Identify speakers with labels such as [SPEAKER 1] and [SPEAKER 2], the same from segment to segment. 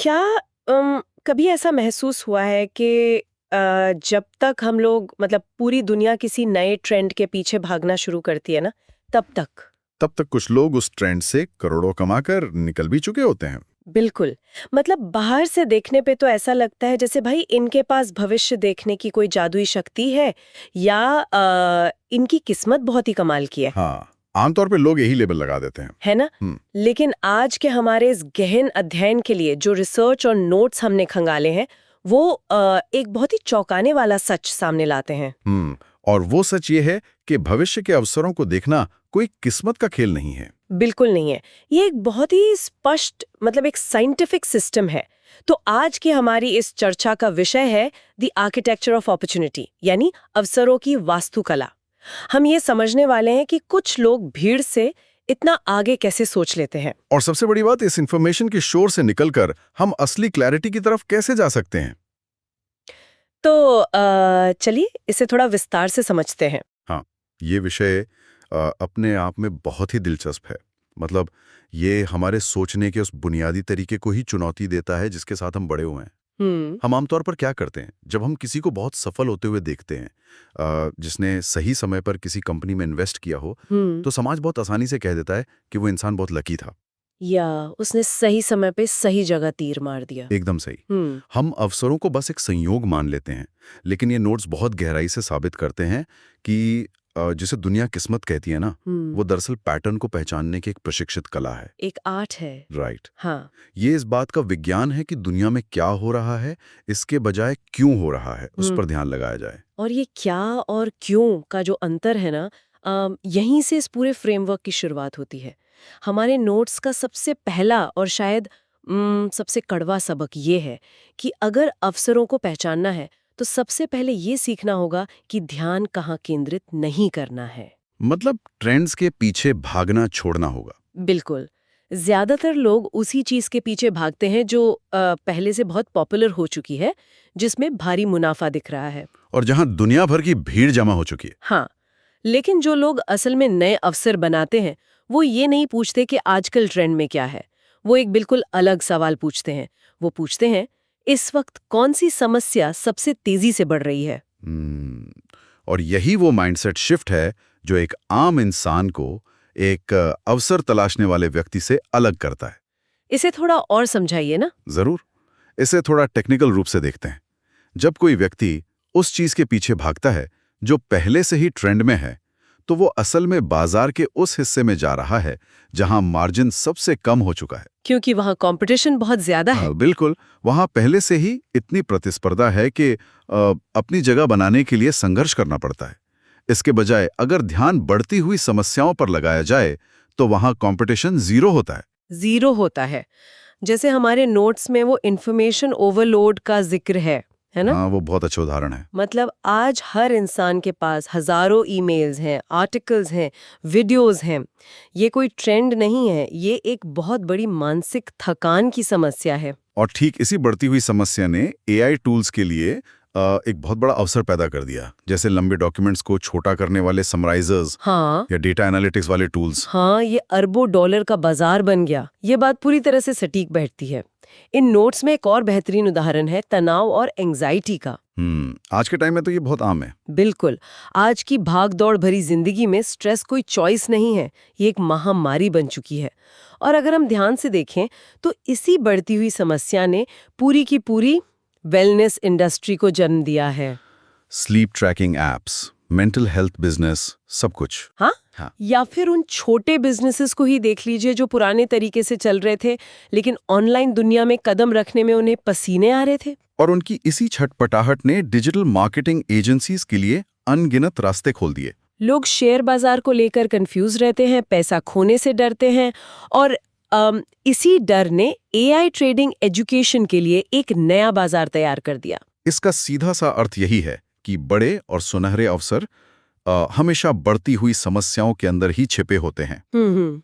[SPEAKER 1] क्या कभी ऐसा महसूस हुआ है कि जब तक हम लोग मतलब पूरी दुनिया किसी नए ट्रेंड के पीछे भागना शुरू करती है ना, तब तक
[SPEAKER 2] कुछ लोग उस ट्रेंड से करोड़ों कमाकर निकल भी चुके होते हैं।
[SPEAKER 1] बिल्कुल। मतलब बाहर से देखने पे तो ऐसा लगता है जैसे भाई इनके पास भविष्य देखने की कोई जादुई शक्ति है या इनकी किस्मत बहुत ही कमाल की है।
[SPEAKER 2] हाँ, आमतौर पे लोग यही लेबल लगा देते हैं।
[SPEAKER 1] है ना?
[SPEAKER 2] हम्म।
[SPEAKER 1] लेकिन आज के हमारे इस गहन अध्ययन के लिए जो रिसर्च और नोट्स हमने खंगाले हैं, वो एक बहुत ही चौंकाने वाला सच सामने लाते हैं।
[SPEAKER 2] और वो सच ये है कि भविष्य के अवसरों को देखना कोई किस्मत का खेल नहीं है।
[SPEAKER 1] बिल्कुल नहीं है। ये एक बहुत ही स्पष्ट मतलब एक साइंटिफिक सिस्टम है। तो आज की हमारी इस चर्चा का विषय है द आर्किटेक्चर ऑफ अपॉर्चुनिटी, यानी अवसरों की वास्तुकला। हम ये समझने वाले हैं कि कुछ लोग भीड़ से इतना आगे कैसे सोच लेते हैं।
[SPEAKER 2] और सबसे बड़ी बात, इस इंफॉर्मेशन की शोर से निकलकर हम असली क्लैरिटी की तरफ कैसे जा सकते हैं।
[SPEAKER 1] तो चलिए इसे थोड़ा विस्तार से समझते हैं।
[SPEAKER 2] हाँ, ये विषय अपने आप में बहुत ही दिलचस्प है। मतलब ये हमारे सोचने के उस बुनियादी तरीके को ही चुनौती देता है जिसके साथ हम बड़े हुए हैं।
[SPEAKER 1] हम्म।
[SPEAKER 2] हम आमतौर पर क्या करते हैं, जब हम किसी को बहुत सफल होते हुए देखते हैं, जिसने सही समय पर किसी कंपनी में इन्वेस्ट किया हो,
[SPEAKER 1] हम्म।
[SPEAKER 2] तो समाज बहुत आसानी से कह देता है कि वो इंसान बहुत लकी था।
[SPEAKER 1] या उसने सही समय पे सही जगह तीर मार दिया।
[SPEAKER 2] एकदम सही।
[SPEAKER 1] हम्म।
[SPEAKER 2] हम अवसरों को बस एक संयोग मान लेते हैं, लेकिन ये नोट्स बहुत गहराई से साबित करते हैं कि जिसे दुनिया किस्मत कहती है ना, वो दरअसल पैटर्न को पहचानने की एक प्रशिक्षित कला है।
[SPEAKER 1] एक आर्ट है।
[SPEAKER 2] राइट।
[SPEAKER 1] हाँ।
[SPEAKER 2] ये इस बात का विज्ञान है कि दुनिया में क्या हो रहा है, इसके बजाय क्यों हो रहा है उस पर ध्यान लगाया जाए।
[SPEAKER 1] और ये क्या और क्यों का जो अंतर है ना, यहीं से इस पूरे फ्रेमवर्क की शुरुआत होती है। हमारे नोट्स का सबसे पहला और शायद सबसे कड़वा सबक ये है कि अगर अवसरों को पहचानना है तो सबसे पहले ये सीखना होगा कि ध्यान कहाँ केंद्रित नहीं करना है।
[SPEAKER 2] मतलब ट्रेंड्स के पीछे भागना छोड़ना होगा।
[SPEAKER 1] बिल्कुल। ज्यादातर लोग उसी चीज के पीछे भागते हैं जो पहले से बहुत पॉपुलर हो चुकी है, जिसमें भारी मुनाफा दिख रहा है।
[SPEAKER 2] और जहां दुनिया भर की भीड़ जमा हो चुकी है।
[SPEAKER 1] हाँ, लेकिन जो लोग असल में नए अवसर बनाते हैं, वो ये नहीं पूछते कि आजकल ट्रेंड में क्या है। वो एक बिल्कुल अलग सवाल पूछते हैं। वो पूछते हैं, इस वक्त कौन सी समस्या सबसे तेजी से बढ़ रही है।
[SPEAKER 2] और यही वो माइंडसेट शिफ्ट है जो एक आम इंसान को एक अवसर तलाशने वाले व्यक्ति से अलग करता है।
[SPEAKER 1] इसे थोड़ा और समझाइए ना।
[SPEAKER 2] जरूर। इसे थोड़ा टेक्निकल रूप से देखते हैं। जब कोई व्यक्ति उस चीज के पीछे भागता है जो पहले से ही ट्रेंड में है, तो वो असल में बाजार के उस हिस्से में जा रहा है जहां मार्जिन सबसे कम हो चुका है।
[SPEAKER 1] क्योंकि वहां कंपटीशन बहुत ज्यादा है।
[SPEAKER 2] हाँ, बिल्कुल। वहां पहले से ही इतनी प्रतिस्पर्धा है कि अपनी जगह बनाने के लिए संघर्ष करना पड़ता है। इसके बजाय अगर ध्यान बढ़ती हुई समस्याओं पर लगाया जाए तो वहां कंपटीशन जीरो होता है।
[SPEAKER 1] जीरो होता है। जैसे हमारे नोट्स में वो इंफॉर्मेशन ओवरलोड का जिक्र है ना?
[SPEAKER 2] हाँ, वो बहुत अच्छा उदाहरण है।
[SPEAKER 1] मतलब आज हर इंसान के पास हजारों ईमेल्स हैं, आर्टिकल्स हैं, वीडियोस हैं। ये कोई ट्रेंड नहीं है, ये एक बहुत बड़ी मानसिक थकान की समस्या है।
[SPEAKER 2] और ठीक इसी बढ़ती हुई समस्या ने एआई टूल्स के लिए एक बहुत बड़ा अवसर पैदा कर दिया, जैसे लंबे डॉक्यूमेंट्स को छोटा करने वाले समराइजर्स
[SPEAKER 1] हाँ
[SPEAKER 2] या डेटा एनालिटिक्स वाले टूल्स।
[SPEAKER 1] हाँ, ये अरबों डॉलर का बाजार बन गया। ये बात पूरी तरह से सटीक बैठती है। इन नोट्स में एक और बेहतरीन उदाहरण है तनाव और एंजाइटी का।
[SPEAKER 2] आज के टाइम में तो ये बहुत आम है।
[SPEAKER 1] बिल्कुल। आज की भाग दौड़ भरी जिंदगी में स्ट्रेस कोई चॉइस नहीं है, ये एक महामारी बन चुकी है। और अगर हम ध्यान से देखें तो इसी बढ़ती हुई समस्या ने पूरी की पूरी वेलनेस इंडस्ट्री को जन्म दिया है।
[SPEAKER 2] Sleep tracking apps, mental health business, सब कुछ।
[SPEAKER 1] हाँ?
[SPEAKER 2] हाँ।
[SPEAKER 1] या फिर उन छोटे बिजनेसेस को ही देख लीजिए जो पुराने तरीके से चल रहे थे, लेकिन ऑनलाइन दुनिया में कदम रखने में उन्हें पसीने आ रहे थे।
[SPEAKER 2] और उनकी इसी छटपटाहट ने डिजिटल मार्केटिंग एजेंसीज के लिए अनगिनत रास्ते खोल दिए।
[SPEAKER 1] लोग शेयर बाजार को लेकर कंफ्यूज रहते हैं, पैसा खोने से डरते हैं, और इसी डर ने एआई ट्रेडिंग एजुकेशन के लिए एक नया बाजार तैयार कर दिया।
[SPEAKER 2] इसका सीधा सा अर्थ यही है कि बड़े और सुनहरे अवसर हमेशा बढ़ती हुई समस्याओं के अंदर ही छिपे होते हैं।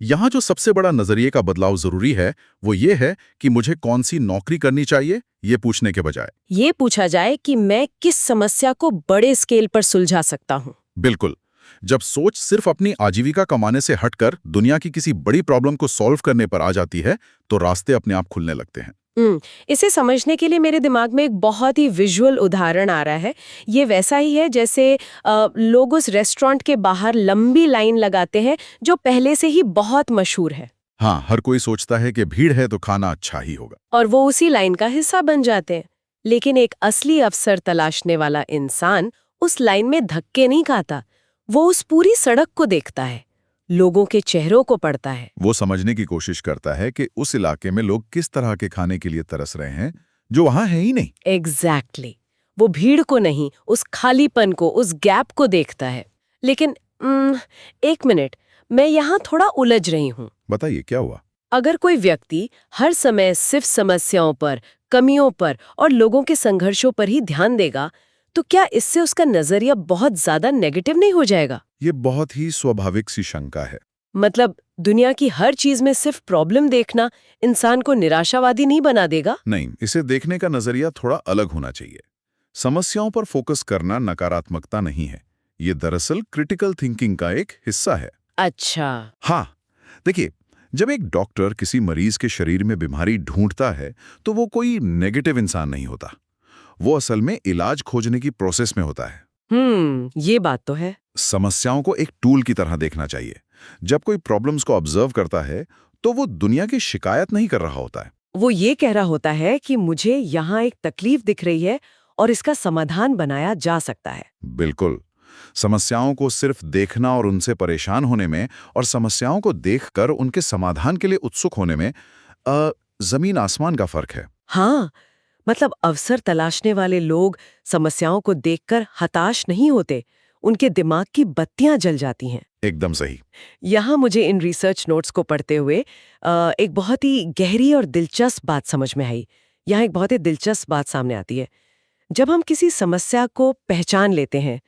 [SPEAKER 2] यहाँ जो सबसे बड़ा नजरिए का बदलाव जरूरी है वो ये है कि मुझे कौन सी नौकरी करनी चाहिए, ये पूछने के बजाय
[SPEAKER 1] ये पूछा जाए कि मैं किस समस्या को बड़े स्केल पर सुलझा सकता हूँ।
[SPEAKER 2] बिल्कुल। जब सोच सिर्फ अपनी आजीविका कमाने से हटकर दुनिया की किसी बड़ी प्रॉब्लम को सॉल्व करने पर आ जाती है तो रास्ते अपने आप खुलने लगते हैं।
[SPEAKER 1] इसे समझने के लिए मेरे दिमाग में एक बहुत ही विजुअल उदाहरण आ रहा है। ये वैसा ही है जैसे लोग उस रेस्टोरेंट के बाहर लंबी लाइन लगाते हैं जो पहले से ही बहुत मशहूर है।
[SPEAKER 2] हाँ, हर कोई सोचता है कि भीड़ है तो खाना अच्छा ही होगा।
[SPEAKER 1] और वो उसी लाइन का हिस्सा बन जाते हैं। लेकिन एक असली अवसर तलाशने वाला इंसान उस लाइन में धक्के नहीं खाता। वो उस पूरी सड़क को देखता है, लोगों के चेहरों को पढ़ता है।
[SPEAKER 2] वो समझने की कोशिश करता है कि उस इलाके में लोग किस तरह के खाने के लिए तरस रहे हैं जो वहां है ही नहीं।
[SPEAKER 1] एग्जैक्टली। वो भीड़ को नहीं, उस खालीपन को, उस गैप को देखता है। लेकिन एक मिनट, मैं यहाँ थोड़ा उलझ रही हूँ।
[SPEAKER 2] बताइए क्या हुआ?
[SPEAKER 1] अगर कोई व्यक्ति हर समय सिर्फ समस्याओं पर, कमियों पर और लोगों के संघर्षों पर ही ध्यान देगा, तो क्या इससे उसका नजरिया बहुत ज्यादा नेगेटिव नहीं हो जाएगा?
[SPEAKER 2] ये बहुत ही स्वाभाविक सी शंका है।
[SPEAKER 1] मतलब दुनिया की हर चीज में सिर्फ प्रॉब्लम देखना इंसान को निराशावादी नहीं बना देगा?
[SPEAKER 2] नहीं, इसे देखने का नजरिया थोड़ा अलग होना चाहिए। समस्याओं पर फोकस करना नकारात्मकता नहीं है, ये दरअसल क्रिटिकल थिंकिंग का एक हिस्सा है।
[SPEAKER 1] अच्छा।
[SPEAKER 2] हाँ, देखिए, जब एक डॉक्टर किसी मरीज के शरीर में बीमारी ढूंढता है तो वो कोई नेगेटिव इंसान नहीं होता। वो असल में इलाज खोजने की प्रोसेस में होता है।
[SPEAKER 1] ये बात तो है।
[SPEAKER 2] समस्याओं को एक टूल की तरह देखना चाहिए। जब कोई प्रॉब्लम्स को ऑब्जर्व करता है तो वो दुनिया की शिकायत नहीं कर रहा होता है।
[SPEAKER 1] वो ये कह रहा होता है कि मुझे यहाँ एक तकलीफ दिख रही है और इसका समाधान बनाया जा सकता है।
[SPEAKER 2] बिल्कुल। समस्याओं को सिर्फ देखना और उनसे परेशान होने में और समस्याओं को देखकर उनके समाधान के लिए उत्सुक होने में जमीन आसमान का फर्क है।
[SPEAKER 1] हाँ, मतलब अवसर तलाशने वाले लोग समस्याओं को देखकर हताश नहीं होते, उनके दिमाग की बत्तियां जल जाती हैं।
[SPEAKER 2] एकदम सही।
[SPEAKER 1] यहाँ मुझे इन रिसर्च नोट्स को पढ़ते हुए एक बहुत ही गहरी और दिलचस्प बात समझ में आई। यहाँ एक बहुत ही दिलचस्प बात सामने आती है। जब हम किसी समस्या को पहचान लेते हैं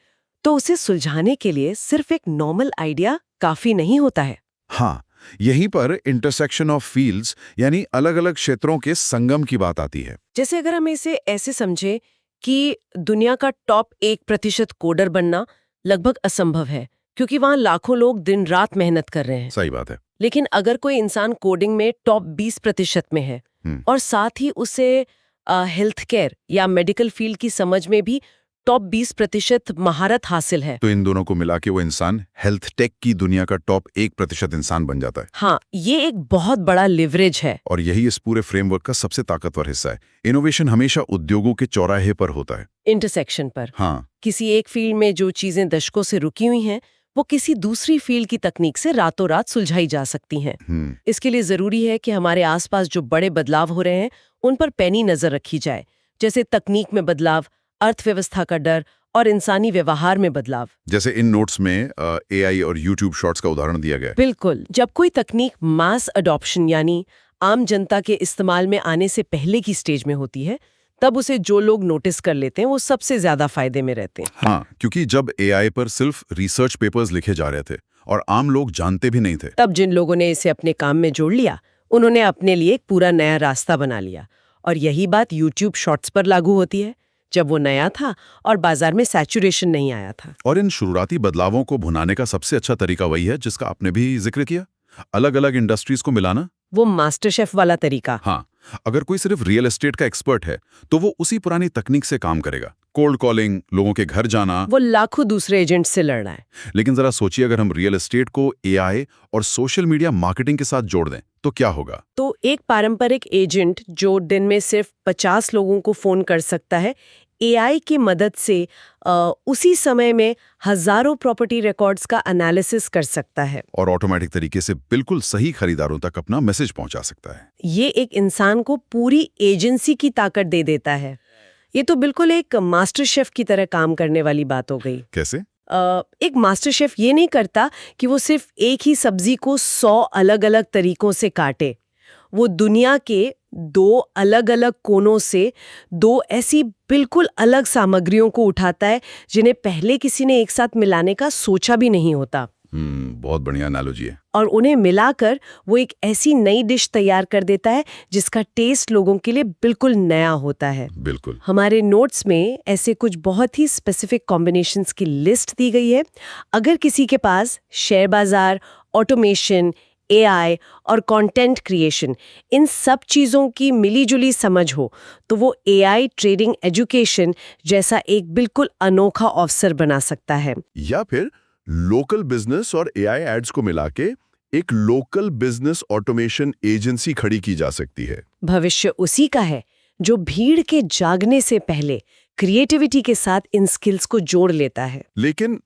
[SPEAKER 1] तो उसे सुलझाने के लिए सिर्फ एक नॉर्मल आइडिया काफी नहीं होता है।
[SPEAKER 2] हाँ, यहीं पर इंटरसेक्शन ऑफ फील्ड्स यानी अलग-अलग क्षेत्रों के संगम की बात आती है।
[SPEAKER 1] जैसे अगर हम इसे ऐसे समझे कि दुनिया का टॉप 1% कोडर बनना लगभग असंभव है, क्योंकि वहां लाखों लोग दिन रात मेहनत कर रहे हैं।
[SPEAKER 2] सही बात है।
[SPEAKER 1] लेकिन अगर कोई इंसान कोडिंग में टॉप 20% में है और साथ ही उसे हेल्थ केयर या मेडिकल फील्ड की समझ में भी टॉप 20% महारत हासिल है,
[SPEAKER 2] तो इन दोनों को मिला के वो इंसान हेल्थ टेक की दुनिया का टॉप 1% इंसान बन जाता है।
[SPEAKER 1] हाँ, ये एक बहुत बड़ा लिवरेज है।
[SPEAKER 2] और यही इस पूरे फ्रेमवर्क का सबसे ताकतवर हिस्सा है। इनोवेशन हमेशा उद्योगों के चौराहे पर होता है,
[SPEAKER 1] इंटरसेक्शन पर।
[SPEAKER 2] हाँ।
[SPEAKER 1] किसी एक फील्ड में जो चीजें दशकों से रुकी हुई हैं, वो किसी दूसरी फील्ड की तकनीक से रातों रात सुलझाई जा सकती हैं। इसके लिए जरूरी है कि हमारे आसपास जो बड़े बदलाव हो रहे हैं उन पर पैनी नजर रखी जाए, जैसे तकनीक में बदलाव, अर्थव्यवस्था का डर और इंसानी व्यवहार में बदलाव।
[SPEAKER 2] जैसे इन नोट्स में AI और YouTube शॉर्ट्स का उदाहरण दिया गया है।
[SPEAKER 1] बिल्कुल। जब कोई तकनीक मास अडॉप्शन यानी आम जनता के इस्तेमाल में आने से पहले की स्टेज में होती है, तब उसे जो लोग नोटिस कर लेते हैं वो सबसे ज्यादा फायदे में रहते हैं।
[SPEAKER 2] हाँ, क्योंकि जब AI पर सिर्फ रिसर्च पेपर्स लिखे जा रहे थे और आम लोग जानते भी नहीं थे,
[SPEAKER 1] तब जिन लोगों ने इसे अपने काम में जोड़ लिया, उन्होंने अपने लिए एक पूरा नया रास्ता बना लिया। और यही बात YouTube शॉर्ट्स पर लागू होती है, जब वो नया था और बाजार में सैचुरेशन नहीं आया था।
[SPEAKER 2] और इन शुरुआती बदलावों को भुनाने का सबसे अच्छा तरीका वही है जिसका आपने भी जिक्र किया, अलग-अलग इंडस्ट्रीज को मिलाना।
[SPEAKER 1] वो मास्टर शेफ वाला तरीका।
[SPEAKER 2] हाँ, अगर कोई सिर्फ रियल एस्टेट का एक्सपर्ट है तो वो उसी पुरानी तकनीक से काम करेगा, कोल्ड कॉलिंग, लोगों के घर जाना,
[SPEAKER 1] वो लाखों दूसरे एजेंट से लड़ना है।
[SPEAKER 2] लेकिन जरा सोचिए अगर हम रियल एस्टेट को AI और सोशल मीडिया मार्केटिंग के साथ जोड़ दें तो क्या होगा?
[SPEAKER 1] तो एक पारंपरिक एजेंट जो दिन में सिर्फ 50 लोगों को फोन कर सकता है, AI की मदद से उसी समय में हजारों प्रॉपर्टी रिकॉर्ड्स का एनालिसिस कर सकता है
[SPEAKER 2] और ऑटोमेटिक तरीके से बिल्कुल सही खरीदारों तक अपना मैसेज पहुंचा सकता है।
[SPEAKER 1] ये एक इंसान को पूरी एजेंसी की ताकत दे देता है। ये तो बिल्कुल एक मास्टर शेफ की तरह काम करने वाली बात हो गई।
[SPEAKER 2] कैसे?
[SPEAKER 1] एक मास्टर शेफ ये नहीं करता कि वो सिर्फ एक ही सब्जी को 100 अलग-अलग तरीकों से काटे। वो दुनिया के 2 अलग-अलग कोनों से 2 ऐसी बिल्कुल अलग सामग्रियों को उठाता है जिन्हें पहले किसी ने एक साथ मिलाने का सोचा भी नहीं होता।
[SPEAKER 2] बहुत बढ़िया एनालॉजी है।
[SPEAKER 1] और उन्हें मिलाकर वो एक ऐसी नई डिश तैयार कर देता है जिसका टेस्ट लोगों के लिए बिल्कुल नया होता है।
[SPEAKER 2] बिल्कुल।
[SPEAKER 1] हमारे नोट्स में ऐसे कुछ बहुत ही स्पेसिफिक कॉम्बिनेशंस की लिस्ट दी गई है। अगर किसी के पास शेयर बाजार, ऑटोमेशन, AI और कंटेंट क्रिएशन, इन सब चीज़ों की मिलीजुली समझ हो तो वो AI ट्रेडिंग एजुकेशन जैसा एक बिल्कुल अनोखा अवसर बना सकता है।
[SPEAKER 3] या फिर लोकल बिजनेस और एआई एड्स को मिला के एक लोकल बिजनेस ऑटोमेशन एजेंसी खड़ी की जा सकती है।
[SPEAKER 1] भविष्य उसी का है जो भीड़ के जागने से पहले क्रिएटिविटी के साथ इन स्किल्स को जोड़ लेता है।
[SPEAKER 3] लेकिन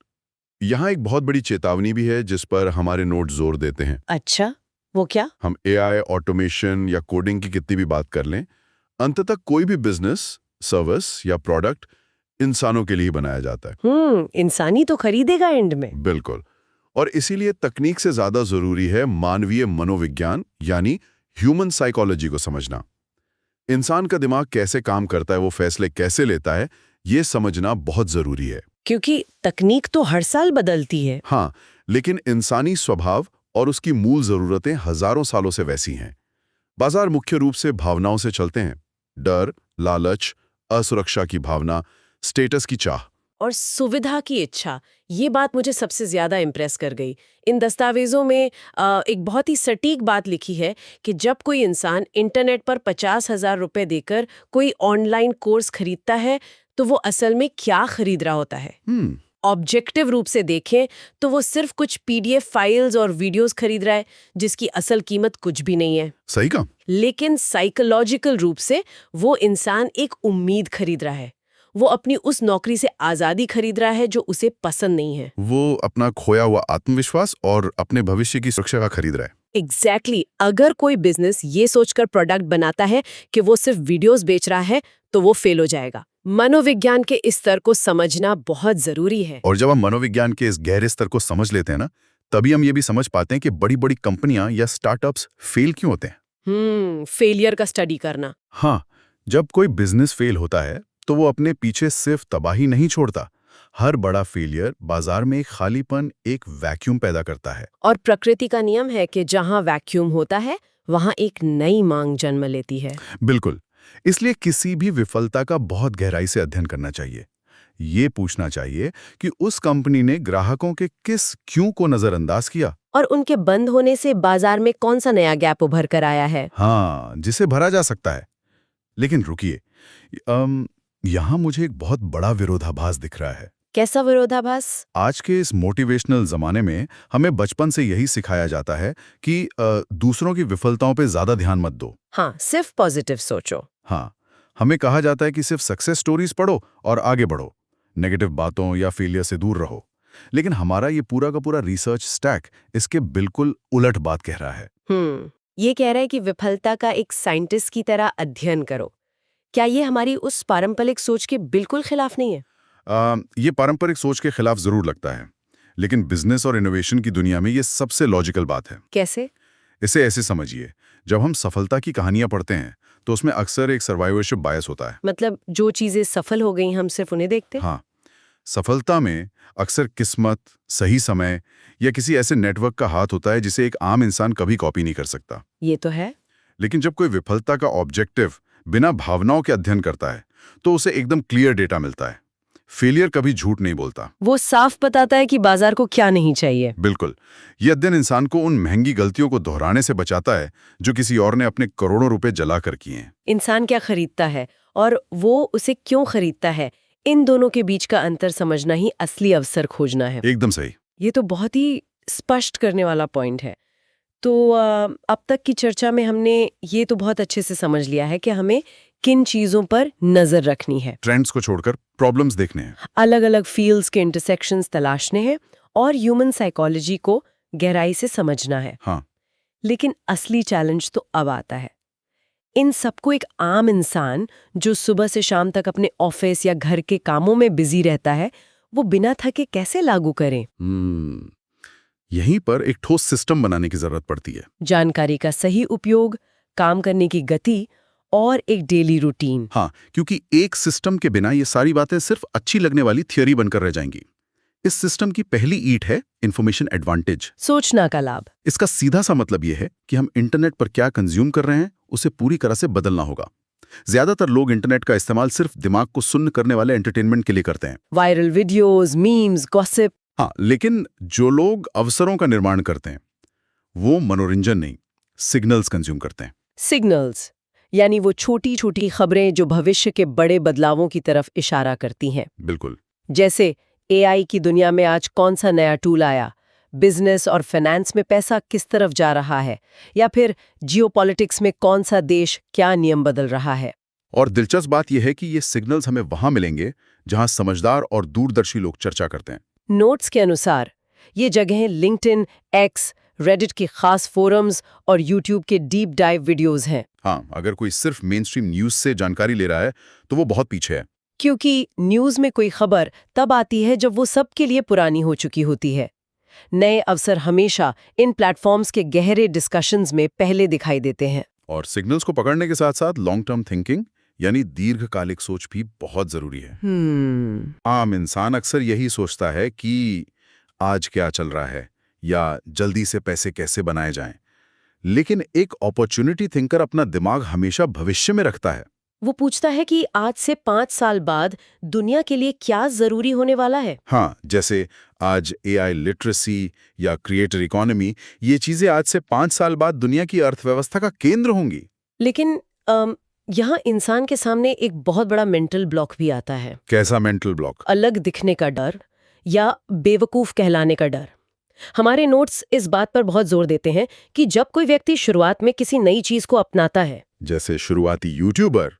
[SPEAKER 3] यहाँ एक बहुत बड़ी चेतावनी भी है जिस पर हमारे नोट जोर देते हैं।
[SPEAKER 1] अच्छा, वो क्या?
[SPEAKER 3] हम एआई ऑटोमेशन या कोडिंग की कितनी भी बात कर लें, अंततः कोई भी बिजनेस, सर्विस या प्रोडक्ट इंसानों के लिए बनाया जाता है।
[SPEAKER 1] इंसानी तो खरीदेगा एंड में।
[SPEAKER 3] बिल्कुल। और इसीलिए तकनीक से ज्यादा जरूरी है मानवीय मनोविज्ञान यानी ह्यूमन साइकोलॉजी को समझना। इंसान का दिमाग कैसे काम करता है, वो फैसले कैसे लेता है, ये समझना बहुत जरूरी है।
[SPEAKER 1] क्योंकि तकनीक तो हर साल बदलती है।
[SPEAKER 3] हाँ, लेकिन इंसानी स्वभाव और उसकी मूल जरूरतें हजारों सालों से वैसी हैं। बाजार मुख्य रूप से भावनाओं से चलते हैं। डर, लालच, असुरक्षा की भावना, स्टेटस की चाह
[SPEAKER 1] और सुविधा की इच्छा, ये बात मुझे सबसे ज्यादा इम्प्रेस कर गई। इन दस्तावेजों में एक बहुत ही सटीक बात लिखी है कि जब कोई इंसान इंटरनेट पर 50,000 रुपए देकर कोई ऑनलाइन कोर्स खरीदता है तो वो असल में क्या खरीद रहा होता है। ऑब्जेक्टिव रूप से देखें तो वो सिर्फ कुछ PDF फाइल्स और वीडियोस खरीद रहा है जिसकी असल कीमत कुछ भी नहीं है।
[SPEAKER 3] सही कहा।
[SPEAKER 1] लेकिन साइकोलॉजिकल रूप से वो इंसान एक उम्मीद खरीद रहा है। वो अपनी उस नौकरी से आजादी खरीद रहा है जो उसे पसंद नहीं है।
[SPEAKER 3] वो अपना खोया हुआ आत्मविश्वास और अपने भविष्य की सुरक्षा का खरीद रहा है।
[SPEAKER 1] एग्जैक्टली। अगर कोई बिजनेस ये सोचकर प्रोडक्ट बनाता है कि वो सिर्फ वीडियोस बेच रहा है तो वो फेल हो जाएगा। मनोविज्ञान के इस स्तर को समझना बहुत जरूरी है।
[SPEAKER 3] और जब हम मनोविज्ञान के इस गहरे स्तर को समझ लेते हैं ना, तभी हम ये भी समझ पाते हैं कि बड़ी बड़ी कंपनियां या स्टार्टअप्स फेल क्यों होते हैं।
[SPEAKER 1] फेलियर का स्टडी करना।
[SPEAKER 3] हाँ, जब कोई बिजनेस फेल होता है तो वो अपने पीछे सिर्फ तबाही नहीं छोड़ता। हर बड़ा फेलियर बाजार में एक खालीपन, एक वैक्यूम पैदा करता है।
[SPEAKER 1] और प्रकृति का नियम है कि जहां वैक्यूम होता है वहां एक नई मांग जन्म लेती है।
[SPEAKER 3] बिल्कुल। इसलिए किसी भी विफलता का बहुत गहराई से अध्ययन करना चाहिए। ये पूछना चाहिए कि उस कंपनी ने ग्राहकों के किस क्यों को नजरअंदाज किया
[SPEAKER 1] और उनके बंद होने से बाजार में कौन सा नया गैप उभर कर आया है।
[SPEAKER 3] हाँ, जिसे भरा जा सकता है। लेकिन रुकिए, यहाँ मुझे एक बहुत बड़ा विरोधाभास दिख रहा है।
[SPEAKER 1] कैसा विरोधाभास?
[SPEAKER 3] आज के इस मोटिवेशनल जमाने में हमें बचपन से यही सिखाया जाता है कि दूसरों की विफलताओं पे ज्यादा ध्यान मत दो।
[SPEAKER 1] हाँ, सिर्फ पॉजिटिव सोचो।
[SPEAKER 3] हाँ, हमें कहा जाता है कि सिर्फ सक्सेस स्टोरीज पढ़ो और आगे बढ़ो, नेगेटिव बातों या फेलियर से दूर रहो। लेकिन हमारा ये पूरा का पूरा रिसर्च स्टैक इसके बिल्कुल उलट बात कह रहा है।
[SPEAKER 1] ये कह रहा है कि विफलता का एक साइंटिस्ट की तरह अध्ययन करो। क्या ये हमारी उस पारंपरिक सोच के बिल्कुल खिलाफ नहीं है?
[SPEAKER 3] ये पारंपरिक सोच के खिलाफ जरूर लगता है, लेकिन बिजनेस और इनोवेशन की दुनिया में ये सबसे लॉजिकल बात है।
[SPEAKER 1] कैसे?
[SPEAKER 3] इसे ऐसे समझिए, जब हम सफलता की कहानियां पढ़ते हैं तो उसमें अक्सर एक सर्वाइवरशिप बायस होता है।
[SPEAKER 1] मतलब जो चीजें सफल हो गई हम सिर्फ उन्हें देखते?
[SPEAKER 3] हाँ, सफलता में अक्सर किस्मत, सही समय या किसी ऐसे नेटवर्क का हाथ होता है जिसे एक आम इंसान कभी कॉपी नहीं कर सकता।
[SPEAKER 1] ये तो है।
[SPEAKER 3] लेकिन जब कोई विफलता का ऑब्जेक्टिव बिना भावनाओं के अध्ययन करता है तो उसे एकदम क्लियर डेटा मिलता है। फेलियर कभी झूठ नहीं बोलता।
[SPEAKER 1] वो साफ बताता है कि बाजार को क्या नहीं चाहिए।
[SPEAKER 3] बिल्कुल। ये अध्ययन इंसान को उन महंगी गलतियों को दोहराने से बचाता है जो किसी और ने अपने करोड़ों रुपए जला कर किए हैं।
[SPEAKER 1] इंसान क्या खरीदता है और वो उसे क्यों खरीदता है, इन दोनों के बीच का अंतर समझना ही असली अवसर खोजना है।
[SPEAKER 3] एकदम सही।
[SPEAKER 1] ये तो बहुत ही स्पष्ट करने वाला पॉइंट है। तो अब तक की चर्चा में हमने ये तो बहुत अच्छे से समझ लिया है कि हमें किन चीजों पर नजर रखनी है।
[SPEAKER 3] ट्रेंड्स को छोड़कर प्रॉब्लम्स देखने हैं,
[SPEAKER 1] अलग अलग फील्ड्स के इंटरसेक्शंस तलाशने हैं और ह्यूमन साइकोलॉजी को गहराई से समझना है।
[SPEAKER 3] हाँ।
[SPEAKER 1] लेकिन असली चैलेंज तो अब आता है। इन सबको एक आम इंसान जो सुबह से शाम तक अपने ऑफिस या घर के कामों में बिजी रहता है, वो बिना थके कैसे लागू करें?
[SPEAKER 3] यहीं पर एक ठोस सिस्टम बनाने की जरूरत पड़ती है।
[SPEAKER 1] जानकारी का सही उपयोग, काम करने की गति और एक डेली रूटीन।
[SPEAKER 3] हाँ, क्योंकि एक सिस्टम के बिना ये सारी बातें सिर्फ अच्छी लगने वाली थियोरी बनकर रह जाएंगी। इस सिस्टम की पहली ईंट है इंफॉर्मेशन एडवांटेज,
[SPEAKER 1] सोचना का लाभ।
[SPEAKER 3] इसका सीधा सा मतलब यह है कि हम इंटरनेट पर क्या कंज्यूम कर रहे हैं उसे पूरी तरह से बदलना होगा। ज्यादातर लोग इंटरनेट का इस्तेमाल सिर्फ दिमाग को सुन्न करने वाले एंटरटेनमेंट के लिए करते हैं।
[SPEAKER 1] Viral videos, memes, gossip.
[SPEAKER 3] हाँ, लेकिन जो लोग अवसरों का निर्माण करते हैं
[SPEAKER 2] वो मनोरंजन नहीं, सिग्नल्स कंज्यूम करते हैं।
[SPEAKER 1] सिग्नल्स, यानी वो छोटी छोटी खबरें जो भविष्य के बड़े बदलावों की तरफ इशारा करती हैं।
[SPEAKER 2] बिल्कुल।
[SPEAKER 1] जैसे एआई की दुनिया में आज कौन सा नया टूल आया, बिजनेस और फाइनेंस में पैसा किस तरफ जा रहा है, या फिर जियोपॉलिटिक्स में कौन सा देश क्या नियम बदल रहा है।
[SPEAKER 2] और दिलचस्प बात यह है कि ये सिग्नल्स हमें वहां मिलेंगे जहां समझदार और दूरदर्शी लोग चर्चा करते हैं।
[SPEAKER 1] नोट्स के अनुसार ये जगहें लिंक्डइन, एक्स, रेडिट के खास फोरम्स और यूट्यूब के डीप डाइव वीडियोस हैं।
[SPEAKER 2] हाँ, अगर कोई सिर्फ मेन स्ट्रीम न्यूज से जानकारी ले रहा है तो वो बहुत पीछे है।
[SPEAKER 1] क्योंकि न्यूज में कोई खबर तब आती है जब वो सबके लिए पुरानी हो चुकी होती है। नए अवसर हमेशा इन प्लेटफॉर्म्स के गहरे डिस्कशंस में पहले दिखाई देते हैं।
[SPEAKER 2] और सिग्नल्स को पकड़ने के साथ साथ लॉन्ग टर्म थिंकिंग यानी दीर्घकालिक सोच भी बहुत जरूरी है। आम इंसान अक्सर यही सोचता है कि आज क्या चल रहा है या जल्दी से पैसे कैसे बनाए जाएं। लेकिन एक अपॉर्चुनिटी थिंकर अपना दिमाग हमेशा भविष्य में रखता है।
[SPEAKER 1] वो पूछता है कि आज से 5 साल बाद दुनिया के लिए क्या जरूरी होने वाला है।
[SPEAKER 2] हाँ, जैसे आज एआई लिटरेसी या क्रिएटर इकोनॉमी, ये चीजें आज से 5 साल बाद दुनिया की अर्थव्यवस्था का केंद्र होंगी।
[SPEAKER 1] लेकिन यहाँ इंसान के सामने एक बहुत बड़ा मेंटल ब्लॉक भी आता है।
[SPEAKER 2] कैसा मेंटल ब्लॉक?
[SPEAKER 1] अलग दिखने का डर या बेवकूफ कहलाने का डर। हमारे नोट्स इस बात पर बहुत जोर देते हैं कि जब कोई व्यक्ति शुरुआत में किसी नई चीज को अपनाता है,
[SPEAKER 2] जैसे शुरुआती यूट्यूबर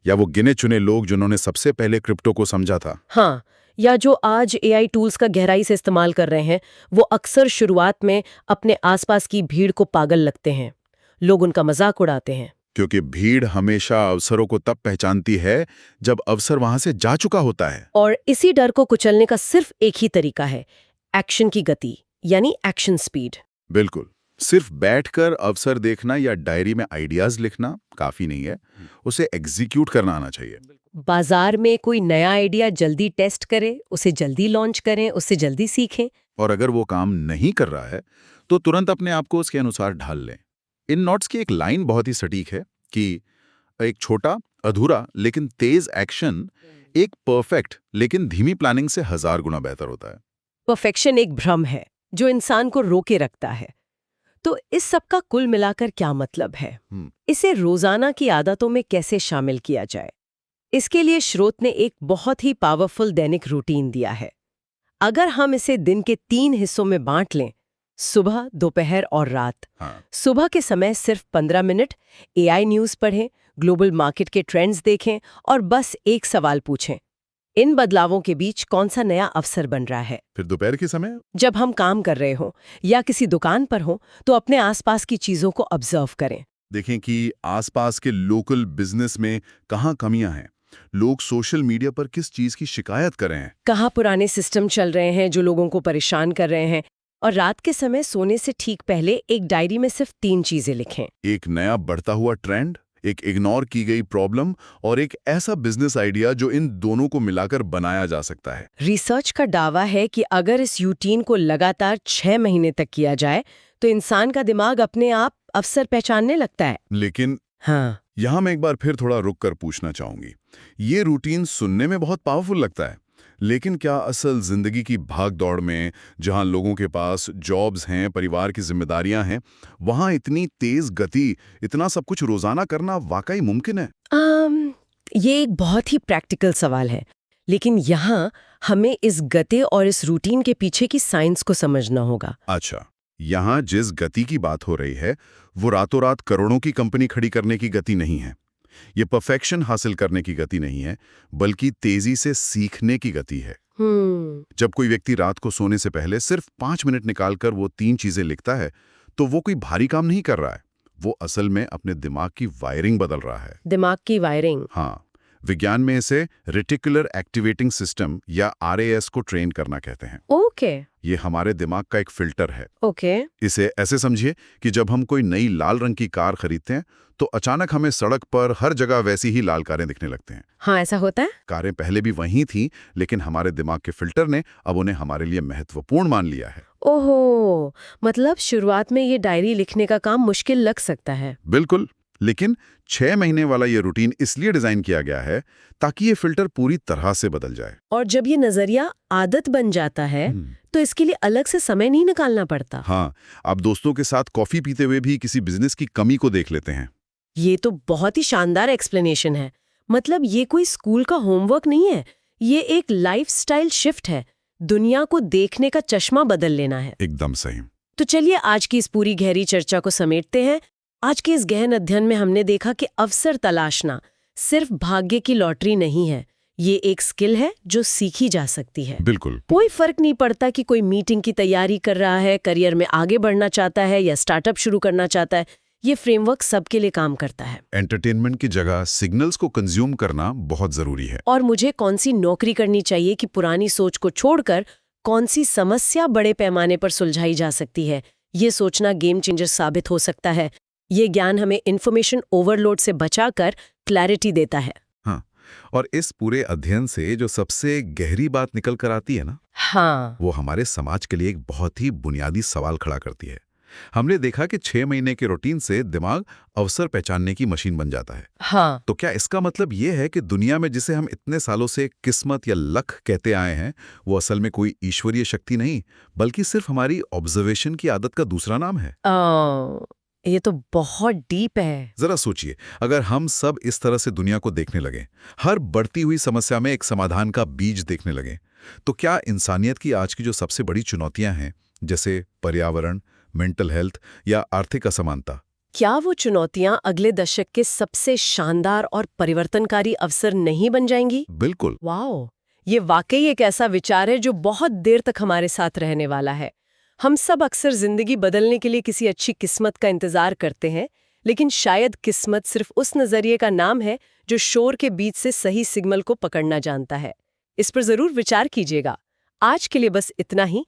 [SPEAKER 2] या वो गिने चुने लोग जिन्होंने सबसे पहले क्रिप्टो को समझा था,
[SPEAKER 1] हाँ, या जो आज एआई टूल्स का गहराई से इस्तेमाल कर रहे हैं, वो अक्सर शुरुआत में अपने आसपास की भीड़ को पागल लगते हैं। लोग उनका मजाक उड़ाते हैं।
[SPEAKER 2] क्योंकि भीड़ हमेशा अवसरों को तब पहचानती है जब अवसर वहां से जा चुका होता है।
[SPEAKER 1] और इसी डर को कुचलने का सिर्फ एक ही तरीका है, एक्शन की गति, यानी एक्शन स्पीड।
[SPEAKER 2] बिल्कुल, सिर्फ बैठकर अवसर देखना या डायरी में आइडियाज लिखना काफी नहीं है, उसे एग्जीक्यूट करना आना चाहिए।
[SPEAKER 1] बाजार में कोई नया आइडिया जल्दी टेस्ट करें, उसे जल्दी लॉन्च करें, उससे जल्दी सीखें।
[SPEAKER 2] और अगर वो काम नहीं कर रहा है तो तुरंत अपने आप को उसके अनुसार ढाल लें। इन नोट्स की एक लाइन बहुत ही सटीक है कि एक छोटा, अधूरा लेकिन तेज एक्शन एक परफेक्ट लेकिन धीमी प्लानिंग से 1000 गुना बेहतर होता है।
[SPEAKER 1] परफेक्शन एक भ्रम है जो इंसान को रोके रखता है। तो इस सब का कुल मिलाकर क्या मतलब है? इसे रोजाना की आदतों में कैसे शामिल किया जाए? इसके लिए स्रोत ने एक बहुत ही पावरफुल दैनिक रूटीन दिया है। अगर हम इसे दिन के 3 हिस्सों में बांट लें, सुबह, दोपहर और रात। सुबह के समय सिर्फ 15 मिनट एआई न्यूज़ पढ़ें, ग्लोबल मार्केट के ट्रेंड्स देखें और बस एक सवाल पूछें, इन बदलावों के बीच कौन सा नया अवसर बन रहा है?
[SPEAKER 2] फिर दोपहर के समय
[SPEAKER 1] जब हम काम कर रहे हों या किसी दुकान पर हों तो अपने आसपास की चीजों को ऑब्जर्व करें।
[SPEAKER 2] देखें कि आसपास के लोकल बिजनेस में कहाँ कमियां हैं, लोग सोशल मीडिया पर किस चीज की शिकायत कर रहे हैं,
[SPEAKER 1] कहाँ पुराने सिस्टम चल रहे हैं जो लोगों को परेशान कर रहे हैं। और रात के समय सोने से ठीक पहले एक डायरी में सिर्फ 3 चीजें लिखें।
[SPEAKER 2] एक नया बढ़ता हुआ ट्रेंड, एक इग्नोर की गई प्रॉब्लम और एक ऐसा बिजनेस आइडिया जो इन दोनों को मिलाकर बनाया जा सकता है।
[SPEAKER 1] रिसर्च का दावा है कि अगर इस रूटीन को लगातार 6 महीने तक किया जाए तो इंसान का दिमाग अपने आप अवसर पहचानने लगता है।
[SPEAKER 2] लेकिन
[SPEAKER 1] हाँ,
[SPEAKER 2] यहां मैं एक बार फिर थोड़ा रुक कर पूछना चाहूंगी, ये रूटीन सुनने में बहुत पावरफुल लगता है, लेकिन क्या असल जिंदगी की भाग दौड़ में, जहां लोगों के पास जॉब्स हैं, परिवार की जिम्मेदारियां हैं, वहां इतनी तेज गति, इतना सब कुछ रोजाना करना वाकई मुमकिन है?
[SPEAKER 1] ये एक बहुत ही प्रैक्टिकल सवाल है, लेकिन यहाँ हमें इस गति और इस रूटीन के पीछे की साइंस को समझना होगा।
[SPEAKER 2] अच्छा, यहाँ जिस गति की बात हो रही है वो रातों रात करोड़ों की कंपनी खड़ी करने की गति नहीं है, ये परफेक्शन हासिल करने की गति नहीं है, बल्कि तेजी से सीखने की गति है। जब कोई व्यक्ति रात को सोने से पहले सिर्फ 5 मिनट निकालकर वो 3 चीजें लिखता है तो वो कोई भारी काम नहीं कर रहा है, वो असल में अपने दिमाग की वायरिंग बदल रहा है।
[SPEAKER 1] दिमाग की वायरिंग?
[SPEAKER 2] हाँ, विज्ञान में इसे रेटिकुलर एक्टिवेटिंग सिस्टम या RAS को ट्रेन करना कहते हैं।
[SPEAKER 1] ओके।
[SPEAKER 2] ये हमारे दिमाग का एक फिल्टर है।
[SPEAKER 1] ओके।
[SPEAKER 2] इसे ऐसे समझिए कि जब हम कोई नई लाल रंग की कार खरीदते हैं तो अचानक हमें सड़क पर हर जगह वैसी ही लाल कारें दिखने लगते हैं।
[SPEAKER 1] हाँ, ऐसा होता है।
[SPEAKER 2] कारें पहले भी वहीं थीं, लेकिन हमारे दिमाग के फिल्टर ने अब उन्हें हमारे लिए महत्वपूर्ण मान लिया है।
[SPEAKER 1] ओहो, मतलब शुरुआत में ये डायरी लिखने का काम मुश्किल लग सकता है।
[SPEAKER 2] बिल्कुल,
[SPEAKER 3] लेकिन 6 महीने वाला ये रूटीन इसलिए डिजाइन किया गया है ताकि ये फिल्टर पूरी तरह से बदल जाए।
[SPEAKER 1] और जब ये नजरिया आदत बन जाता है तो इसके लिए अलग से समय नहीं निकालना पड़ता।
[SPEAKER 3] हाँ, आप दोस्तों के साथ कॉफी पीते हुए भी किसी बिजनेस की कमी को देख लेते हैं।
[SPEAKER 1] ये तो बहुत ही शानदार एक्सप्लेनेशन है। मतलब ये कोई स्कूल का होमवर्क नहीं है, ये एक लाइफस्टाइल शिफ्ट है। दुनिया को देखने का चश्मा बदल लेना है।
[SPEAKER 3] एकदम सही।
[SPEAKER 1] तो चलिए आज की इस पूरी गहरी चर्चा को समेटते हैं। आज के इस गहन अध्ययन में हमने देखा कि अवसर तलाशना सिर्फ भाग्य की लॉटरी नहीं है, ये एक स्किल है जो सीखी जा सकती है।
[SPEAKER 3] बिल्कुल।
[SPEAKER 1] कोई फर्क नहीं पड़ता कि कोई मीटिंग की तैयारी कर रहा है, करियर में आगे बढ़ना चाहता है या स्टार्टअप शुरू करना चाहता है, ये फ्रेमवर्क सबके लिए काम करता है।
[SPEAKER 3] एंटरटेनमेंट की जगह सिग्नल्स को कंज्यूम करना बहुत जरूरी है।
[SPEAKER 1] और मुझे कौन सी नौकरी करनी चाहिए कि पुरानी सोच को छोड़कर कौन सी समस्या बड़े पैमाने पर सुलझाई जा सकती है, ये सोचना गेम चेंजर साबित हो सकता है। ये ज्ञान हमें इन्फॉर्मेशन ओवरलोड से बचाकर क्लैरिटी देता है।
[SPEAKER 3] हाँ, और इस पूरे अध्ययन से जो सबसे गहरी बात निकल कर आती है ना,
[SPEAKER 1] हाँ,
[SPEAKER 3] वो हमारे समाज के लिए एक बहुत ही बुनियादी सवाल खड़ा करती है। हमने देखा कि 6 महीने के रूटीन से दिमाग अवसर पहचानने की मशीन बन जाता है।
[SPEAKER 1] हाँ,
[SPEAKER 3] तो क्या इसका मतलब ये है कि दुनिया में जिसे हम इतने सालों से किस्मत या लक कहते आए हैं, वो असल में कोई ईश्वरीय शक्ति नहीं, बल्कि सिर्फ हमारी ऑब्जर्वेशन की आदत का दूसरा नाम है?
[SPEAKER 1] ये तो बहुत डीप है।
[SPEAKER 3] जरा सोचिए, अगर हम सब इस तरह से दुनिया को देखने लगे, हर बढ़ती हुई समस्या में एक समाधान का बीज देखने लगे, तो क्या इंसानियत की आज की जो सबसे बड़ी चुनौतियां हैं, जैसे पर्यावरण, मेंटल हेल्थ या आर्थिक असमानता,
[SPEAKER 1] क्या वो चुनौतियां अगले दशक के सबसे शानदार और परिवर्तनकारी अवसर नहीं बन जाएंगी?
[SPEAKER 3] बिल्कुल।
[SPEAKER 1] वाओ, ये वाकई एक ऐसा विचार है जो बहुत देर तक हमारे साथ रहने वाला है। हम सब अक्सर जिंदगी बदलने के लिए किसी अच्छी किस्मत का इंतजार करते हैं, लेकिन शायद किस्मत सिर्फ उस नजरिए का नाम है जो शोर के बीच से सही सिग्नल को पकड़ना जानता है। इस पर जरूर विचार कीजिएगा। आज के लिए बस इतना ही।